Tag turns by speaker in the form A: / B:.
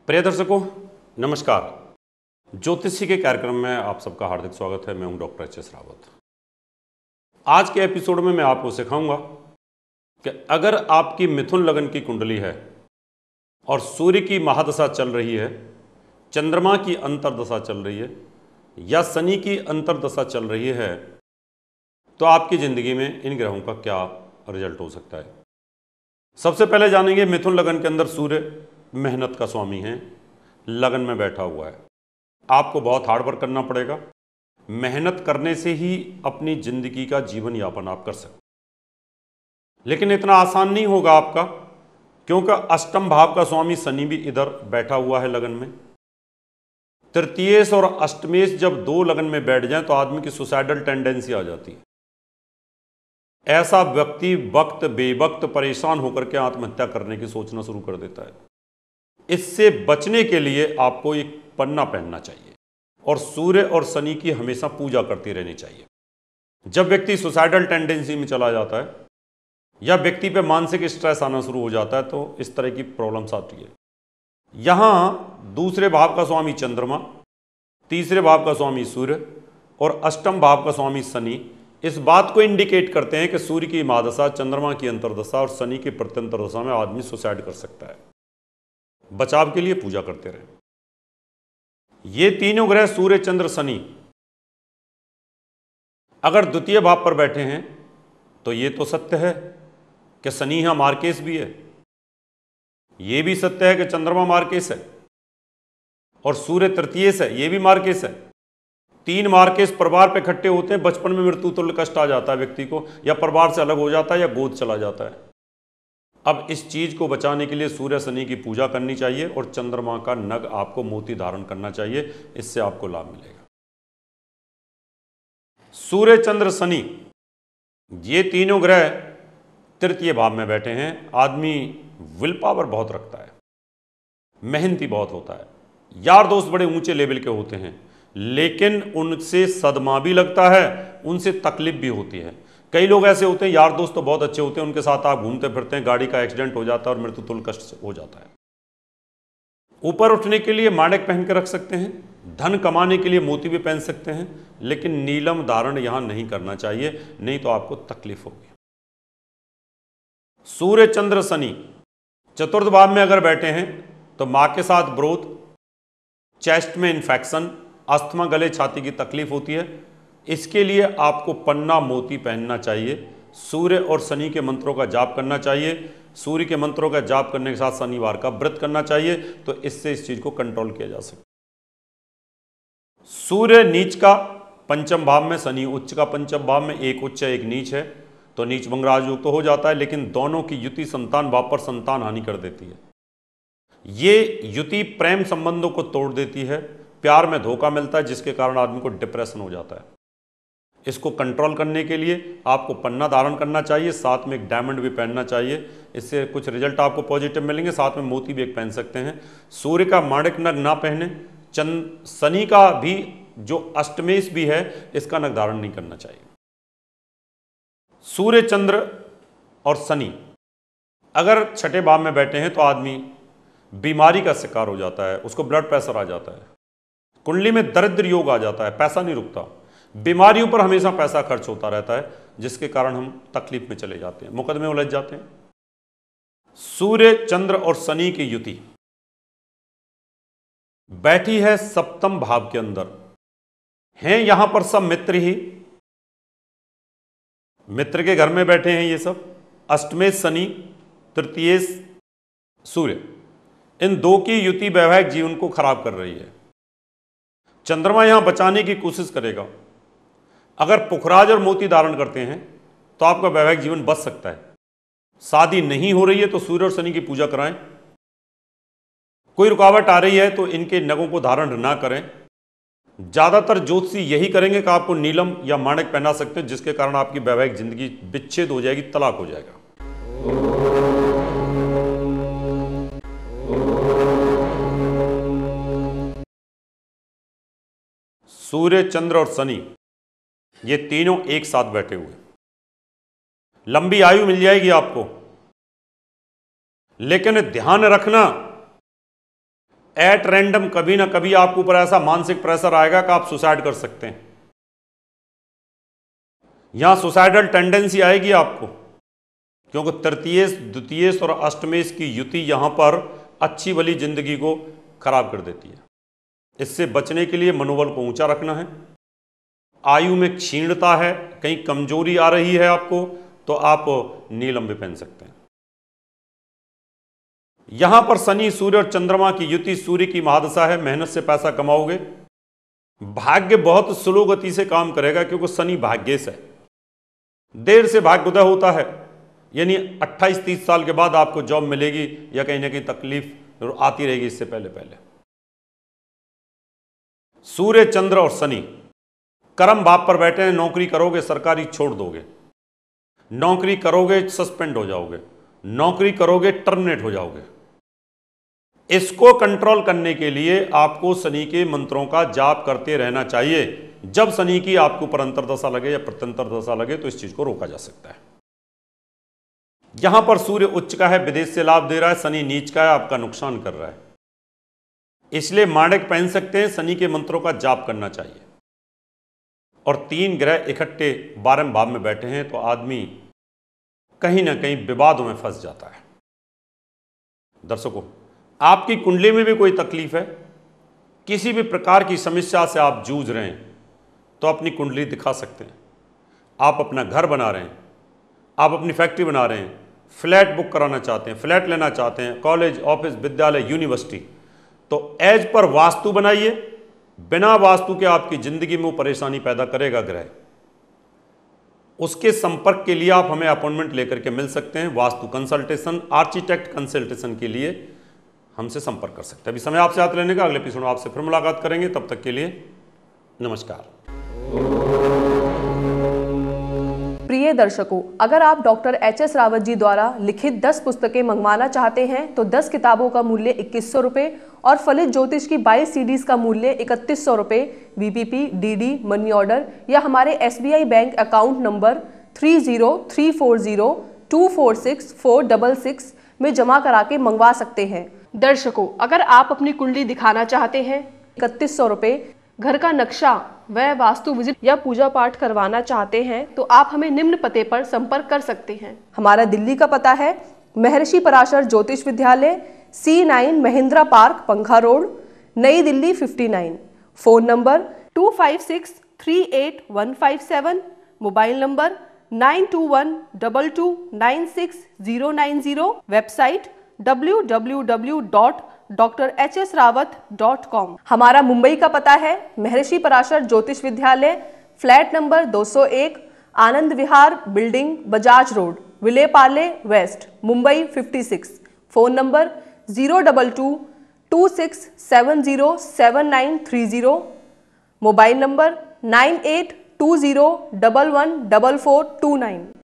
A: प्रिय दर्शकों, नमस्कार। ज्योतिषी के कार्यक्रम में आप सबका हार्दिक स्वागत है। मैं हूं डॉक्टर एच एस रावत। आज के एपिसोड में मैं आपको सिखाऊंगा कि अगर आपकी मिथुन लगन की कुंडली है और सूर्य की महादशा चल रही है, चंद्रमा की अंतर्दशा चल रही है या शनि की अंतर्दशा चल रही है, तो आपकी ज़िंदगी में इन ग्रहों का क्या रिजल्ट हो सकता है। सबसे पहले जानेंगे, मिथुन लगन के अंदर सूर्य मेहनत का स्वामी है, लगन में बैठा हुआ है। आपको बहुत हार्ड वर्क करना पड़ेगा। मेहनत करने से ही अपनी जिंदगी का जीवन यापन आप कर सकते, लेकिन इतना आसान नहीं होगा आपका, क्योंकि अष्टम भाव का स्वामी शनि भी इधर बैठा हुआ है लगन में। तृतीयेश और अष्टमेश जब दो लगन में बैठ जाएं तो आदमी की सुसाइडल टेंडेंसी आ जाती है। ऐसा व्यक्ति वक्त बेवक्त परेशान होकर के आत्महत्या करने की सोचना शुरू कर देता है। इससे बचने के लिए आपको एक पन्ना पहनना चाहिए और सूर्य और शनि की हमेशा पूजा करती रहनी चाहिए। जब व्यक्ति सुसाइडल टेंडेंसी में चला जाता है या व्यक्ति पे मानसिक स्ट्रेस आना शुरू हो जाता है तो इस तरह की प्रॉब्लम्स आती है। यहाँ दूसरे भाव का स्वामी चंद्रमा, तीसरे भाव का स्वामी सूर्य और अष्टम भाव का स्वामी शनि इस बात को इंडिकेट करते हैं कि सूर्य की महादशा, चंद्रमा की अंतर्दशा और शनि की प्रत्यंतरदशा में आदमी सुसाइड कर सकता है। बचाव के लिए पूजा करते रहे। ये तीनों ग्रह सूर्य, चंद्र, शनि अगर द्वितीय भाव पर बैठे हैं तो ये तो सत्य है कि शनि यहां मार्केश भी है। ये भी सत्य है कि चंद्रमा मार्केश है और सूर्य तृतीयेश है, ये भी मार्केश है। तीन मार्केश परिवार पे इकट्ठे होते हैं, बचपन में मृत्यु तुल्य कष्ट आ जाता है व्यक्ति को, या परिवार से अलग हो जाता है या गोद चला जाता है। अब इस चीज को बचाने के लिए सूर्य शनि की पूजा करनी चाहिए और चंद्रमा का नग आपको मोती धारण करना चाहिए, इससे आपको लाभ मिलेगा। सूर्य, चंद्र, शनि ये तीनों ग्रह तृतीय भाव में बैठे हैं। आदमी विल पावर बहुत रखता है, मेहनती बहुत होता है, यार दोस्त बड़े ऊंचे लेवल के होते हैं, लेकिन उनसे सदमा भी लगता है, उनसे तकलीफ भी होती है। कई लोग ऐसे होते हैं, यार दोस्त तो बहुत अच्छे होते हैं, उनके साथ आप घूमते फिरते हैं, गाड़ी का एक्सीडेंट हो जाता है और मृत्यु तुल्य कष्ट हो जाता है। ऊपर उठने के लिए माणिक पहन के रख सकते हैं, धन कमाने के लिए मोती भी पहन सकते हैं, लेकिन नीलम धारण यहां नहीं करना चाहिए, नहीं तो आपको तकलीफ होगी। सूर्य, चंद्र, शनि चतुर्थ भाव में अगर बैठे हैं तो मां के साथ विरोध, चेस्ट में इंफेक्शन, अस्थमा, गले छाती की तकलीफ होती है। इसके लिए आपको पन्ना मोती पहनना चाहिए। सूर्य और शनि के मंत्रों का जाप करना चाहिए। सूर्य के मंत्रों का जाप करने के साथ शनिवार का व्रत करना चाहिए, तो इससे इस चीज को कंट्रोल किया जा सकता है। सूर्य नीच का पंचम भाव में, शनि उच्च का पंचम भाव में, एक उच्च एक नीच है तो नीच भंगराज युक्त तो हो जाता है, लेकिन दोनों की युति संतान भाव पर संतान हानि कर देती है। ये युति प्रेम संबंधों को तोड़ देती है, प्यार में धोखा मिलता है, जिसके कारण आदमी को डिप्रेशन हो जाता है। इसको कंट्रोल करने के लिए आपको पन्ना धारण करना चाहिए, साथ में एक डायमंड भी पहनना चाहिए। इससे कुछ रिजल्ट आपको पॉजिटिव मिलेंगे। साथ में मोती भी एक पहन सकते हैं। सूर्य का माणिक नग ना पहने। शनि का भी जो अष्टमेश भी है, इसका नग धारण नहीं करना चाहिए। सूर्य, चंद्र और शनि अगर छठे भाव में बैठे हैं तो आदमी बीमारी का शिकार हो जाता है, उसको ब्लड प्रेशर आ जाता है, कुंडली में दरिद्र योग आ जाता है, पैसा नहीं रुकता, बीमारियों पर हमेशा पैसा खर्च होता रहता है, जिसके कारण हम तकलीफ में चले जाते हैं, मुकदमे उलझ जाते हैं। सूर्य, चंद्र और शनि की युति बैठी है सप्तम भाव के अंदर, हैं यहां पर सब मित्र ही, मित्र के घर में बैठे हैं ये सब। अष्टमेश शनि, तृतीयेश सूर्य, इन दो की युति वैवाहिक जीवन को खराब कर रही है। चंद्रमा यहां बचाने की कोशिश करेगा। अगर पुखराज और मोती धारण करते हैं तो आपका वैवाहिक जीवन बच सकता है। शादी नहीं हो रही है तो सूर्य और शनि की पूजा कराएं। कोई रुकावट आ रही है तो इनके नगों को धारण ना करें। ज्यादातर ज्योतिषी यही करेंगे कि आपको नीलम या माणिक पहना सकते हैं, जिसके कारण आपकी वैवाहिक जिंदगी विच्छेद हो जाएगी, तलाक हो जाएगा। सूर्य, चंद्र और शनि ये तीनों एक साथ बैठे हुए, लंबी आयु मिल जाएगी आपको। लेकिन ध्यान रखना, एट रैंडम कभी ना कभी आपके ऊपर ऐसा मानसिक प्रेशर आएगा कि आप सुसाइड कर सकते हैं। यहां सुसाइडल टेंडेंसी आएगी आपको, क्योंकि तृतीयेश, द्वितीयेश और अष्टमेश की युति यहां पर अच्छी भली जिंदगी को खराब कर देती है। इससे बचने के लिए मनोबल को ऊंचा रखना है। आयु में क्षीणता है, कहीं कमजोरी आ रही है आपको, तो आप नीलम भी पहन सकते हैं। यहां पर शनि, सूर्य और चंद्रमा की युति, सूर्य की महादशा है। मेहनत से पैसा कमाओगे। भाग्य बहुत स्लो गति से काम करेगा, क्योंकि शनि भाग्येश है। देर से भाग्योदय होता है, यानी 28-30 साल के बाद आपको जॉब मिलेगी या कहीं ना कहीं तकलीफ आती रहेगी इससे पहले पहले। सूर्य, चंद्र और शनि कर्म भाव पर बैठे हैं। नौकरी करोगे सरकारी छोड़ दोगे, नौकरी करोगे सस्पेंड हो जाओगे, नौकरी करोगे टर्मिनेट हो जाओगे। इसको कंट्रोल करने के लिए आपको शनि के मंत्रों का जाप करते रहना चाहिए। जब शनि की आपको ऊपर अंतर्दशा लगे या प्रत्यंतर दशा लगे तो इस चीज को रोका जा सकता है। यहां पर सूर्य उच्च का है, विदेश से लाभ दे रहा है। शनि नीच का है, आपका नुकसान कर रहा है। इसलिए माणिक पहन सकते हैं, शनि के मंत्रों का जाप करना चाहिए। और 3 ग्रह इकट्ठे 12वें भाव में बैठे हैं तो आदमी कहीं ना कहीं विवादों में फंस जाता है। दर्शकों, आपकी कुंडली में भी कोई तकलीफ है, किसी भी प्रकार की समस्या से आप जूझ रहे हैं, तो अपनी कुंडली दिखा सकते हैं। आप अपना घर बना रहे हैं, आप अपनी फैक्ट्री बना रहे हैं, फ्लैट बुक कराना चाहते हैं, फ्लैट लेना चाहते हैं, कॉलेज, ऑफिस, विद्यालय, यूनिवर्सिटी, तो एज पर वास्तु बनाइए। बिना वास्तु के आपकी जिंदगी में वो परेशानी पैदा करेगा ग्रह। उसके संपर्क के लिए आप हमें अपॉइंटमेंट लेकर के मिल सकते हैं। वास्तु कंसल्टेशन, आर्किटेक्ट कंसल्टेशन के लिए हमसे संपर्क कर सकते हैं। अभी समय आपसे हाथ लेने का, अगले एपिसोड में आपसे फिर मुलाकात करेंगे। तब तक के लिए नमस्कार।
B: प्रिय दर्शकों, अगर आप डॉक्टर एच.एस. रावत जी द्वारा लिखित 10 पुस्तकें मंगवाना चाहते हैं तो 10 किताबों का मूल्य 2100 रुपये और फलित ज्योतिष की 22 सीडीज का मूल्य 3100 रुपये वीपीपी, डीडी, मनी ऑर्डर या हमारे एसबीआई बैंक अकाउंट नंबर 303402464666 में जमा करा के मंगवा सकते हैं। दर्शकों, अगर आप अपनी कुंडली दिखाना चाहते हैं 3100 रुपये, घर का नक्शा व वास्तु विजिट या पूजा पाठ करवाना चाहते हैं तो आप हमें निम्न पते पर संपर्क कर सकते हैं। हमारा दिल्ली का पता है महर्षि पराशर ज्योतिष विद्यालय, C9 महिंद्रा पार्क, पंखा रोड, नई Delhi 59। Phone number 25638157, mobile number 9212296090, website www.drhsrawat.com। हमारा मुंबई का पता है महर्षि Parashar Jyotish Vidyalaya, flat number 201, Anand Vihar building, Bajaj road, Vile Parle west, Mumbai 56। Phone number 02226707930, mobile number 9820114429।